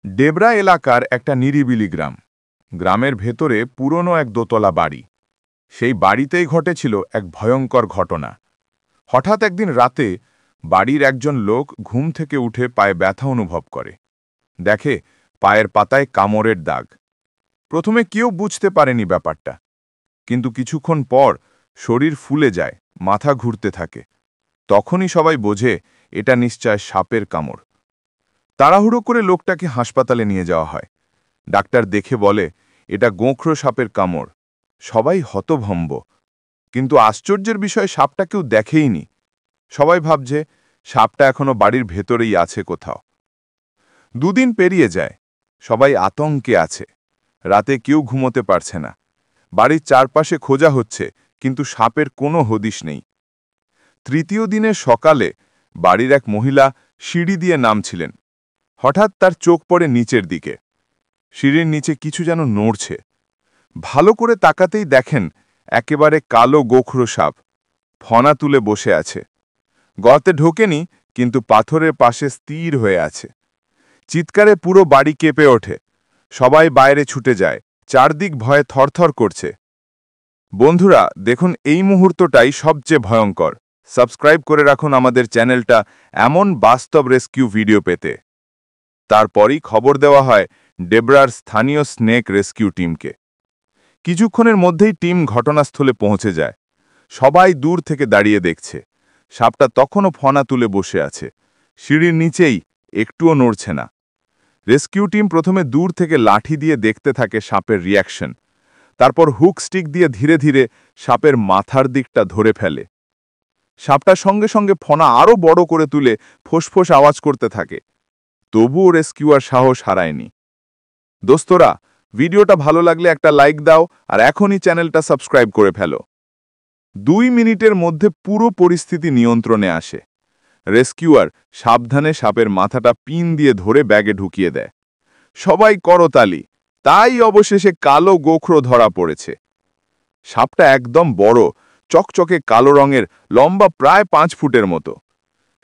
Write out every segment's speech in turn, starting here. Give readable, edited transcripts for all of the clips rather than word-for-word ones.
ডেবরা এলাকার একটা নিরিবিলি গ্রাম। গ্রামের ভেতরে পুরনো এক দোতলা বাড়ি। সেই বাড়িতেই ঘটেছিল এক ভয়ঙ্কর ঘটনা। হঠাৎ একদিন রাতে বাড়ির একজন লোক ঘুম থেকে উঠে পায়ে ব্যথা অনুভব করে। দেখে পায়ের পাতায় কামড়ের দাগ। প্রথমে কেউ বুঝতে পারেনি ব্যাপারটা, কিন্তু কিছুক্ষণ পর শরীর ফুলে যায়, মাথা ঘুরতে থাকে। তখনই সবাই বোঝে এটা নিশ্চয় সাপের কামড়। তাড়াহুড়ো করে লোকটাকে হাসপাতালে নিয়ে যাওয়া হয়। ডাক্তার দেখে বলে এটা গোঁখরো সাপের কামড়। সবাই হতভম্ব, কিন্তু আশ্চর্যের বিষয় সাপটা কেউ দেখেইনি। সবাই ভাবছে সাপটা এখনো বাড়ির ভেতরেই আছে কোথাও। দুদিন পেরিয়ে যায়, সবাই আতঙ্কে আছে। রাতে কেউ ঘুমোতে পারছে না। বাড়ির চারপাশে খোঁজা হচ্ছে, কিন্তু সাপের কোনো হদিশ নেই। তৃতীয় দিনের সকালে বাড়ির এক মহিলা সিঁড়ি দিয়ে নামছিলেন। হঠাৎ তার চোখ পড়ে নিচের দিকে। সিঁড়ির নিচে কিছু যেন নড়ছে। ভালো করে তাকাতেই দেখেন একেবারে কালো গোখরো সাপ ফনা তুলে বসে আছে। গর্তে ঢোকেনি, কিন্তু পাথরের পাশে স্থির হয়ে আছে। চিৎকারে পুরো বাড়ি কেঁপে ওঠে। সবাই বাইরে ছুটে যায়, চারদিক ভয়ে থরথর করছে। বন্ধুরা, দেখুন এই মুহূর্তটাই সবচেয়ে ভয়ঙ্কর। সাবস্ক্রাইব করে রাখুন আমাদের চ্যানেলটা এমন বাস্তব রেস্কিউ ভিডিও পেতে। তারপরই খবর দেওয়া হয় ডেবরার স্থানীয় স্নেক রেস্কিউ টিমকে। কিছুক্ষণের মধ্যেই টিম ঘটনাস্থলে পৌঁছে যায়। সবাই দূর থেকে দাঁড়িয়ে দেখছে। সাপটা তখনও ফনা তুলে বসে আছে, সিঁড়ির নিচেই, একটুও নড়ছে না। রেস্কিউ টিম প্রথমে দূর থেকে লাঠি দিয়ে দেখতে থাকে সাপের রিয়াকশন। তারপর হুক স্টিক দিয়ে ধীরে ধীরে সাপের মাথার দিকটা ধরে ফেলে। সাপটা সঙ্গে সঙ্গে ফনা আরও বড় করে তুলে ফোঁস আওয়াজ করতে থাকে। তবুও রেস্কিউয়ার সাহস হারায়নি। দোস্তরা, ভিডিওটা ভালো লাগলে একটা লাইক দাও আর এখনই চ্যানেলটা সাবস্ক্রাইব করে ফেলো। 2 মিনিটের মধ্যে পুরো পরিস্থিতি নিয়ন্ত্রণে আসে। রেস্কিউয়ার সাবধানে সাপের মাথাটা পিন দিয়ে ধরে ব্যাগে ঢুকিয়ে দেয়। সবাই করতালি। তাই অবশেষে কালো গোখরো ধরা পড়েছে। সাপটা একদম বড়, চকচকে কালো রঙের, লম্বা প্রায় 5 ফুটের মতো।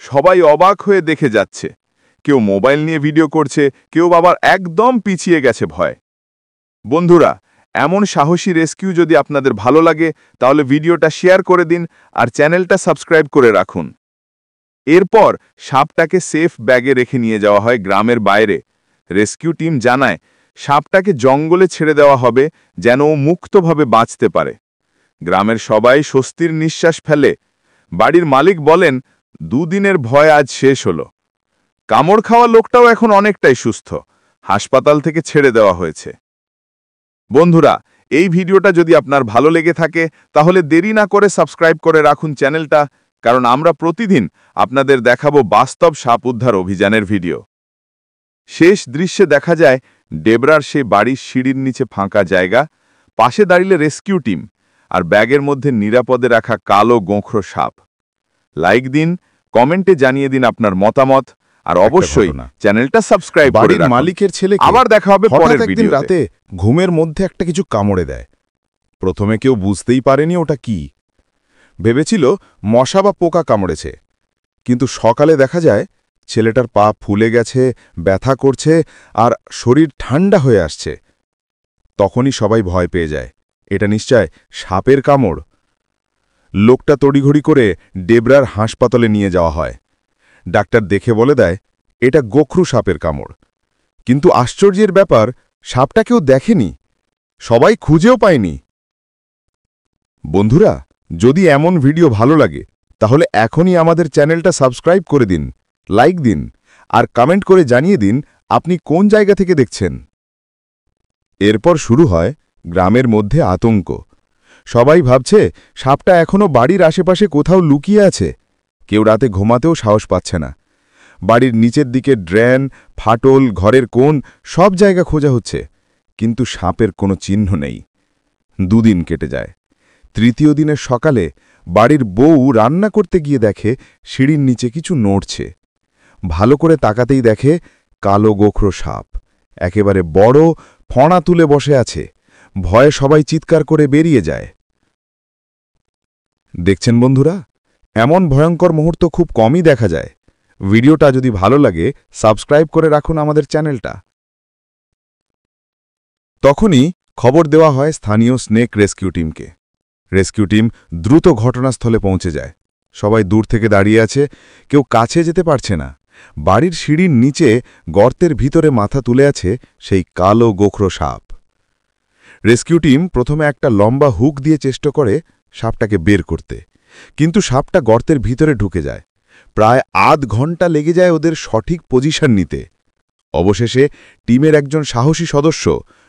সবাই অবাক হয়ে দেখে যাচ্ছে। কেউ মোবাইল নিয়ে ভিডিও করছে, কেউ আবার একদম পিছিয়ে গেছে ভয়। বন্ধুরা, এমন সাহসী রেস্কিউ যদি আপনাদের ভালো লাগে তাহলে ভিডিওটা শেয়ার করে দিন আর চ্যানেলটা সাবস্ক্রাইব করে রাখুন। এরপর সাপটাকে সেফ ব্যাগে রেখে নিয়ে যাওয়া হয় গ্রামের বাইরে। রেস্কিউ টিম জানায় সাপটাকে জঙ্গলে ছেড়ে দেওয়া হবে যেন ও মুক্তভাবে বাঁচতে পারে। গ্রামের সবাই স্বস্তির নিঃশ্বাস ফেলে। বাড়ির মালিক বলেন 2 দিনের ভয় আজ শেষ হলো। কামড় খাওয়া লোকটাও এখন অনেকটাই সুস্থ। হাসপাতাল থেকে ছেড়ে দেওয়া হয়েছে। বন্ধুরা, এই ভিডিওটা যদি আপনার ভালো লেগে থাকে তাহলে দেরি না করে সাবস্ক্রাইব করে রাখুন চ্যানেলটা, কারণ আমরা প্রতিদিন আপনাদের দেখাবো বাস্তব সাপ উদ্ধার অভিযানের ভিডিও। শেষ দৃশ্যে দেখা যায় ডেবরার সেই বাড়ির সিঁড়ির নিচে ফাঁকা জায়গা, পাশে দাঁড়িয়ে রেস্কিউ টিম, আর ব্যাগের মধ্যে নিরাপদে রাখা কালো গোঁখরো সাপ। লাইক দিন, কমেন্টে জানিয়ে দিন আপনার মতামত, আর অবশ্যই চ্যানেলটা সাবস্ক্রাইব করে রাখুন। মালিকের ছেলে আবার দেখা হবে পরের ভিডিওতে। রাতে ঘুমের মধ্যে একটা কিছু কামড়ে দেয়। প্রথমে কেউ বুঝতেই পারেনি ওটা কি। ভেবেছিল মশা বা পোকা কামড়েছে, কিন্তু সকালে দেখা যায় ছেলেটার পা ফুলে গেছে, ব্যথা করছে আর শরীর ঠান্ডা হয়ে আসছে। তখনই সবাই ভয় পেয়ে যায়, এটা নিশ্চয় সাপের কামড়। লোকটা তড়িঘড়ি করে ডেবরার হাসপাতালে নিয়ে যাওয়া হয়। ডাক্তার দেখে বলে দেয় এটা গোখরো সাপের কামড়। কিন্তু আশ্চর্যের ব্যাপার, সাপটা কেউ দেখেনি, সবাই খুঁজেও পায়নি। বন্ধুরা, যদি এমন ভিডিও ভালো লাগে তাহলে এখনই আমাদের চ্যানেলটা সাবস্ক্রাইব করে দিন, লাইক দিন আর কমেন্ট করে জানিয়ে দিন আপনি কোন জায়গা থেকে দেখছেন। এরপর শুরু হয় গ্রামের মধ্যে আতঙ্ক। সবাই ভাবছে সাপটা এখনো বাড়ির আশেপাশে কোথাও লুকিয়ে আছে। কেউ রাতে ঘুমাতেও সাহস পাচ্ছে না। বাড়ির নিচের দিকে ড্রেন, ফাটল, ঘরের কোণ সব জায়গা খোঁজা হচ্ছে, কিন্তু সাপের কোনো চিহ্ন নেই। 2 দিন কেটে যায়। তৃতীয় দিনের সকালে বাড়ির বউ রান্না করতে গিয়ে দেখে সিঁড়ির নিচে কিছু নড়ছে। ভালো করে তাকাতেই দেখে কালো গোখরো সাপ একেবারে বড়, ফনা তুলে বসে আছে। ভয়ে সবাই চিৎকার করে বেরিয়ে যায়। দেখছেন বন্ধুরা, এমন ভয়ঙ্কর মুহূর্ত খুব কমই দেখা যায়। ভিডিওটা যদি ভালো লাগে সাবস্ক্রাইব করে রাখুন আমাদের চ্যানেলটা। তখনই খবর দেওয়া হয় স্থানীয় স্নেক রেস্কিউ টিমকে। রেস্কিউ টিম দ্রুত ঘটনাস্থলে পৌঁছে যায়। সবাই দূর থেকে দাঁড়িয়ে আছে, কেউ কাছে যেতে পারছে না। বাড়ির সিঁড়ির নিচে গর্তের ভিতরে মাথা তুলে আছে সেই কালো গোখরো সাপ। রেস্কিউ টিম প্রথমে একটা লম্বা হুক দিয়ে চেষ্টা করে সাপটাকে বের করতে, কিন্তু সাপটা গর্তের ভিতরে ঢুকে যায়। প্রায় আধ ঘন্টা লেগে যায় ওদের সঠিক পজিশন নিতে। অবশেষে টিমের একজন সাহসী সদস্য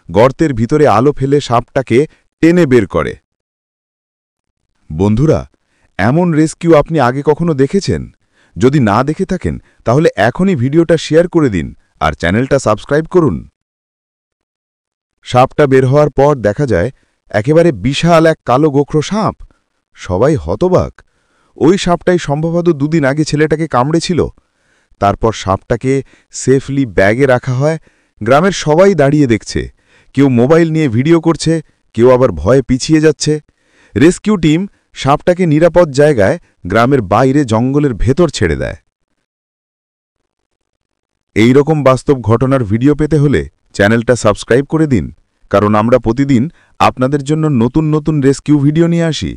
গর্তের ভিতরে আলো ফেলে সাপটাকে টেনে বের করে। বন্ধুরা, এমন রেস্কিউ আপনি আগে কখনো দেখেছেন? যদি না দেখে থাকেন তাহলে এখনই ভিডিওটা শেয়ার করে দিন আর চ্যানেলটা সাবস্ক্রাইব করুন। সাপটা বের হওয়ার পর দেখা যায় একেবারে বিশাল এক কালো গোখরো সাপ। সবাই হতবাক। ওই সাপটাই সম্ভবত দুদিন আগে ছেলেটাকে কামড়েছিল। তারপর সাপটাকে সেফলি ব্যাগে রাখা হয়। গ্রামের সবাই দাঁড়িয়ে দেখছে, কেউ মোবাইল নিয়ে ভিডিও করছে, কেউ আবার ভয়ে পিছিয়ে যাচ্ছে। রেস্কিউ টিম সাপটাকে নিরাপদ জায়গায় গ্রামের বাইরে জঙ্গলের ভেতর ছেড়ে দেয়। এই রকম বাস্তব ঘটনার ভিডিও পেতে হলে চ্যানেলটা সাবস্ক্রাইব করে দিন, কারণ আমরা প্রতিদিন আপনাদের জন্য নতুন নতুন রেস্কিউ ভিডিও নিয়ে আসি।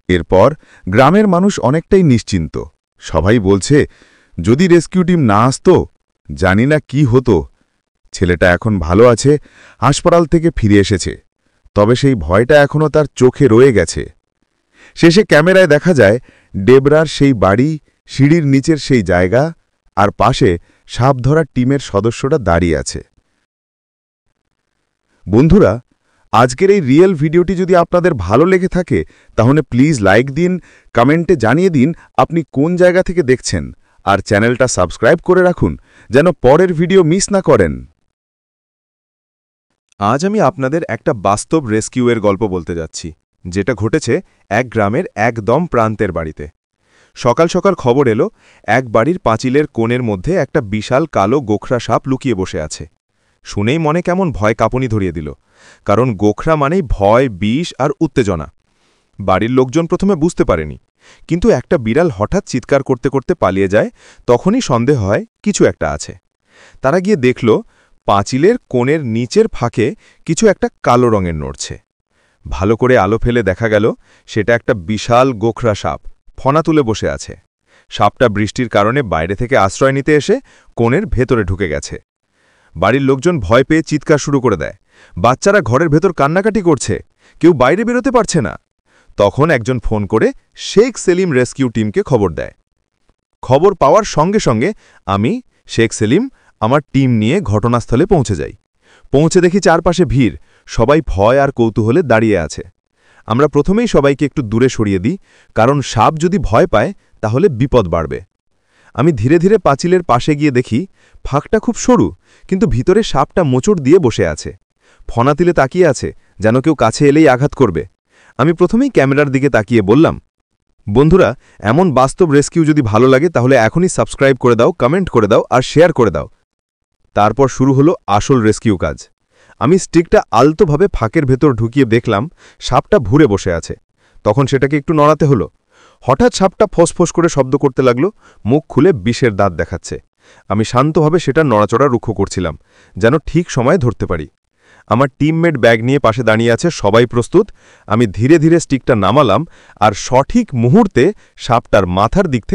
এরপর গ্রামের মানুষ অনেকটাই নিশ্চিন্ত। সবাই বলছে, যদি রেস্কিউ টিম না আসতো জানি না কি হতো। ছেলেটা এখন ভালো আছে, হাসপাতাল থেকে ফিরে এসেছে। তবে সেই ভয়টা এখনও তার চোখে রয়ে গেছে। শেষে ক্যামেরায় দেখা যায় ডেবরার সেই বাড়ি, সিঁড়ির নিচের সেই জায়গা, আর পাশে সাপ ধরার টিমের সদস্যরা দাঁড়িয়ে আছে। বন্ধুরা, আজকের এই রিয়েল ভিডিওটি যদি আপনাদের ভালো লেগে থাকে তাহলে প্লিজ লাইক দিন, কমেন্টে জানিয়ে দিন আপনি কোন জায়গা থেকে দেখছেন, আর চ্যানেলটা সাবস্ক্রাইব করে রাখুন যেন পরের ভিডিও মিস না করেন। আজ আমি আপনাদের একটা বাস্তব রেস্কিউয়ের গল্প বলতে যাচ্ছি, যেটা ঘটেছে এক গ্রামের একদম প্রান্তের বাড়িতে। সকাল সকাল খবর এলো এক বাড়ির পাঁচিলের কোণের মধ্যে একটা বিশাল কালো গোখরা সাপ লুকিয়ে বসে আছে। শুনেই মনে কেমন ভয় কাঁপুনি ধরিয়ে দিল, কারণ গোখরা মানেই ভয়, বিষ আর উত্তেজনা। বাড়ির লোকজন প্রথমে বুঝতে পারেনি, কিন্তু একটা বিড়াল হঠাৎ চিৎকার করতে করতে পালিয়ে যায়। তখনই সন্দেহ হয় কিছু একটা আছে। তারা গিয়ে দেখল পাঁচিলের কোণের নিচের ফাঁকে কিছু একটা কালো রঙের নড়ছে। ভালো করে আলো ফেলে দেখা গেল সেটা একটা বিশাল গোখরা সাপ ফনা তুলে বসে আছে। সাপটা বৃষ্টির কারণে বাইরে থেকে আশ্রয় নিতে এসে কোণের ভেতরে ঢুকে গেছে। বাড়ির লোকজন ভয় পেয়ে চিৎকার শুরু করে দেয়। বাচ্চারা ঘরের ভেতর কান্নাকাটি করছে, কেউ বাইরে বেরোতে পারছে না। তখন একজন ফোন করে শেখ সেলিম রেস্কিউ টিমকে খবর দেয়। খবর পাওয়ার সঙ্গে সঙ্গে আমি, শেখ সেলিম, আমার টিম নিয়ে ঘটনাস্থলে পৌঁছে যাই। পৌঁছে দেখি চারপাশে ভিড়, সবাই ভয় আর কৌতূহলে দাঁড়িয়ে আছে। আমরা প্রথমেই সবাইকে একটু দূরে সরিয়ে দিই, কারণ সাপ যদি ভয় পায় তাহলে বিপদ বাড়বে। আমি ধীরে ধীরে পাঁচিলের পাশে গিয়ে দেখি ফাঁকটা খুব সরু, কিন্তু ভিতরে সাপটা মোচড় দিয়ে বসে আছে। ফনা তুলে তাকিয়ে আছে, যেন কেউ কাছে এলেই আঘাত করবে। আমি প্রথমেই ক্যামেরার দিকে তাকিয়ে বললাম, বন্ধুরা, এমন বাস্তব রেস্কিউ যদি ভালো লাগে তাহলে এখনই সাবস্ক্রাইব করে দাও, কমেন্ট করে দাও আর শেয়ার করে দাও। তারপর শুরু হলো আসল রেস্কিউ কাজ। আমি স্টিকটা আলতোভাবে ফাঁকের ভেতর ঢুকিয়ে দেখলাম সাপটা ঘুরে বসে আছে। তখন সেটাকে একটু নড়াতে হলো। হঠাৎ সাপটা ফোঁস করে শব্দ করতে লাগলো, মুখ খুলে বিষের দাঁত দেখাচ্ছে। আমি শান্তভাবে সেটা নড়াচড়া রুক্ষ করছিলাম, যেন ঠিক সময়ে ধরতে পারি। আমার টিমমেট ব্যাগ নিয়ে পাশে দাঁড়িয়ে আছে, সবাই প্রস্তুত। আমি ধীরে ধীরে স্টিকটা নামালাম আর সঠিক মুহূর্তে সাপটার মাথার দিক থেকে